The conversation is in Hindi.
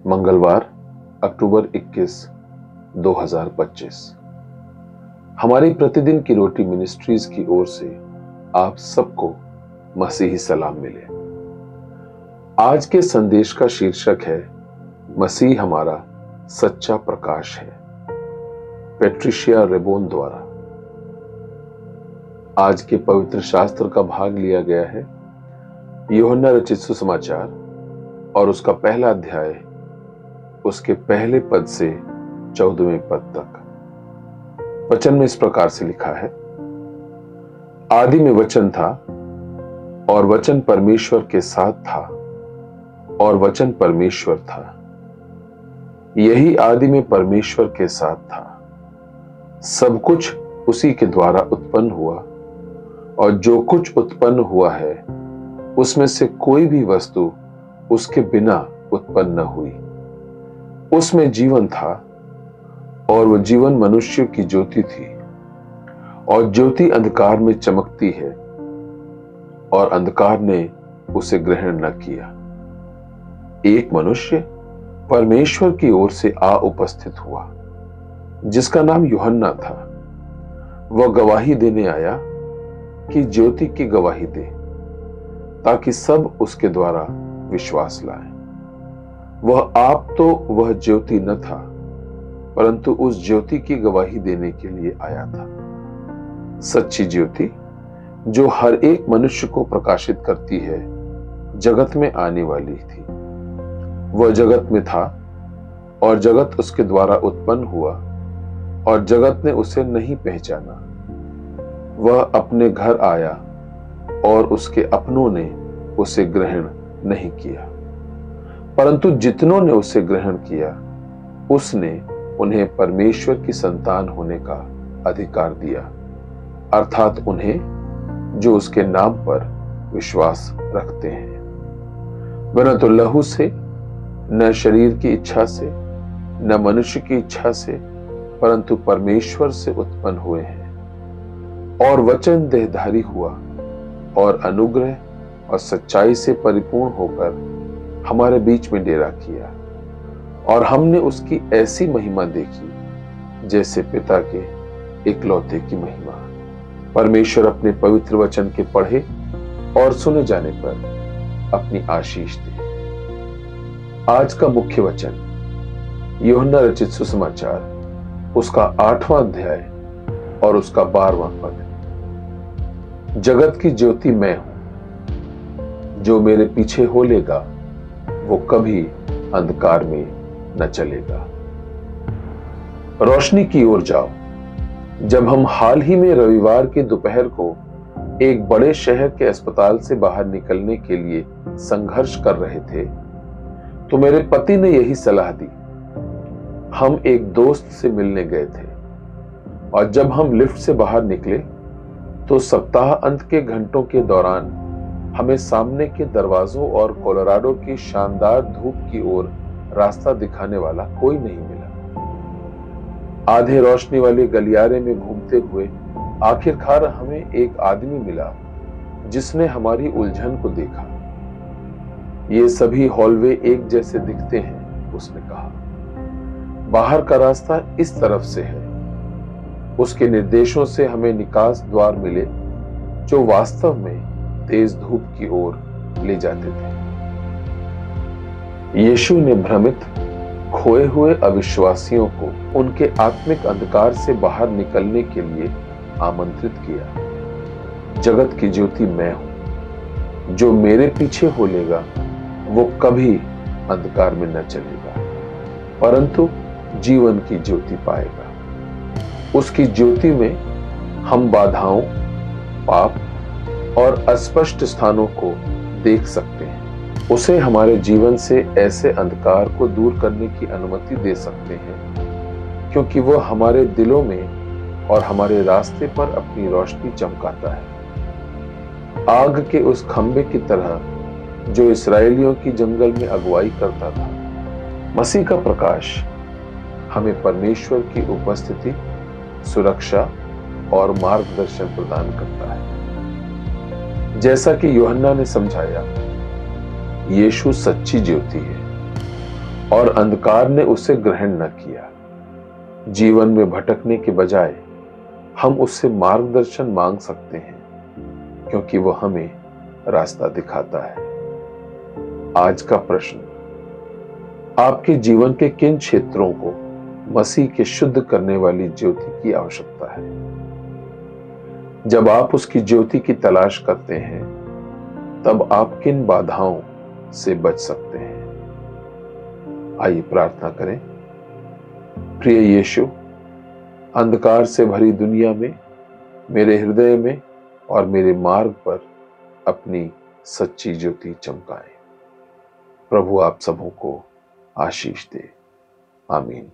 मंगलवार अक्टूबर 21, 2025। हमारी प्रतिदिन की रोटी मिनिस्ट्रीज की ओर से आप सबको मसीही सलाम मिले। आज के संदेश का शीर्षक है मसीह हमारा सच्चा प्रकाश है, पेट्रिशिया रेबोन द्वारा। आज के पवित्र शास्त्र का भाग लिया गया है यूहन्ना रचित सुसमाचार और उसका पहला अध्याय, उसके पहले पद से 14वें पद तक। वचन में इस प्रकार से लिखा है, आदि में वचन था और वचन परमेश्वर के साथ था और वचन परमेश्वर था। यही आदि में परमेश्वर के साथ था। सब कुछ उसी के द्वारा उत्पन्न हुआ और जो कुछ उत्पन्न हुआ है उसमें से कोई भी वस्तु उसके बिना उत्पन्न न हुई। उसमें जीवन था और वह जीवन मनुष्य की ज्योति थी, और ज्योति अंधकार में चमकती है और अंधकार ने उसे ग्रहण न किया। एक मनुष्य परमेश्वर की ओर से आ उपस्थित हुआ जिसका नाम यूहन्ना था। वह गवाही देने आया कि ज्योति की गवाही दे, ताकि सब उसके द्वारा विश्वास लाए। वह आप तो वह ज्योति न था, परंतु उस ज्योति की गवाही देने के लिए आया था। सच्ची ज्योति जो हर एक मनुष्य को प्रकाशित करती है, जगत में आने वाली थी। वह जगत में था और जगत उसके द्वारा उत्पन्न हुआ और जगत ने उसे नहीं पहचाना। वह अपने घर आया और उसके अपनों ने उसे ग्रहण नहीं किया, परंतु जितनों ने उसे ग्रहण किया उसने उन्हें परमेश्वर की संतान होने का अधिकार दिया, अर्थात उन्हें जो उसके नाम पर विश्वास रखते हैं। वह न तो लहू से, न शरीर की इच्छा से, न मनुष्य की इच्छा से, परंतु परमेश्वर से उत्पन्न हुए हैं। और वचन देहधारी हुआ और अनुग्रह और सच्चाई से परिपूर्ण होकर हमारे बीच में डेरा किया, और हमने उसकी ऐसी महिमा देखी जैसे पिता के इकलौते की महिमा। परमेश्वर अपने पवित्र वचन के पढ़े और सुने जाने पर अपनी आशीष दे। आज का मुख्य वचन यूहन्ना रचित सुसमाचार, उसका 8वां अध्याय और उसका 12वां पद। जगत की ज्योति मैं हूं, जो मेरे पीछे हो लेगा वो कभी अंधकार में न चलेगा। रोशनी की ओर जाओ। जब हम हाल ही में रविवार के दोपहर को एक बड़े शहर के अस्पताल से बाहर निकलने के लिए संघर्ष कर रहे थे, तो मेरे पति ने यही सलाह दी। हम एक दोस्त से मिलने गए थे, और जब हम लिफ्ट से बाहर निकले तो सप्ताह अंत के घंटों के दौरान हमें सामने के दरवाजों और कोलोराडो की शानदार धूप की ओर रास्ता दिखाने वाला कोई नहीं मिला। आधे रोशनी वाले गलियारे में घूमते हुए आखिरकार हमें एक आदमी मिला जिसने हमारी उलझन को देखा। ये सभी हॉलवे एक जैसे दिखते हैं, उसने कहा। बाहर का रास्ता इस तरफ से है। उसके निर्देशों से हमें निकास द्वार मिले जो वास्तव में तेज धूप की ओर ले जाते थे। यीशु ने भ्रमित, खोए हुए अविश्वासियों को उनके आत्मिक अंधकार से बाहर निकलने के लिए आमंत्रित किया। जगत की ज्योति मैं हूं, जो मेरे पीछे हो लेगा वो कभी अंधकार में न चलेगा, परंतु जीवन की ज्योति पाएगा। उसकी ज्योति में हम बाधाओं, पाप और अस्पष्ट स्थानों को देख सकते हैं। उसे हमारे जीवन से ऐसे अंधकार को दूर करने की अनुमति दे सकते हैं, क्योंकि वह हमारे दिलों में और हमारे रास्ते पर अपनी रोशनी चमकाता है। आग के उस खंबे की तरह जो इस्राएलियों की जंगल में अगुवाई करता था, मसीह का प्रकाश हमें परमेश्वर की उपस्थिति, सुरक्षा और मार्गदर्शन प्रदान करता है। जैसा कि यूहन्ना ने समझाया, यीशु सच्ची ज्योति है और अंधकार ने उसे ग्रहण न किया। जीवन में भटकने के बजाय हम उससे मार्गदर्शन मांग सकते हैं, क्योंकि वह हमें रास्ता दिखाता है। आज का प्रश्न, आपके जीवन के किन क्षेत्रों को मसीह के शुद्ध करने वाली ज्योति की आवश्यकता है? जब आप उसकी ज्योति की तलाश करते हैं, तब आप किन बाधाओं से बच सकते हैं? आइए प्रार्थना करें। प्रिय यीशु, अंधकार से भरी दुनिया में मेरे हृदय में और मेरे मार्ग पर अपनी सच्ची ज्योति चमकाएं। प्रभु आप सबों को आशीष दे। आमीन।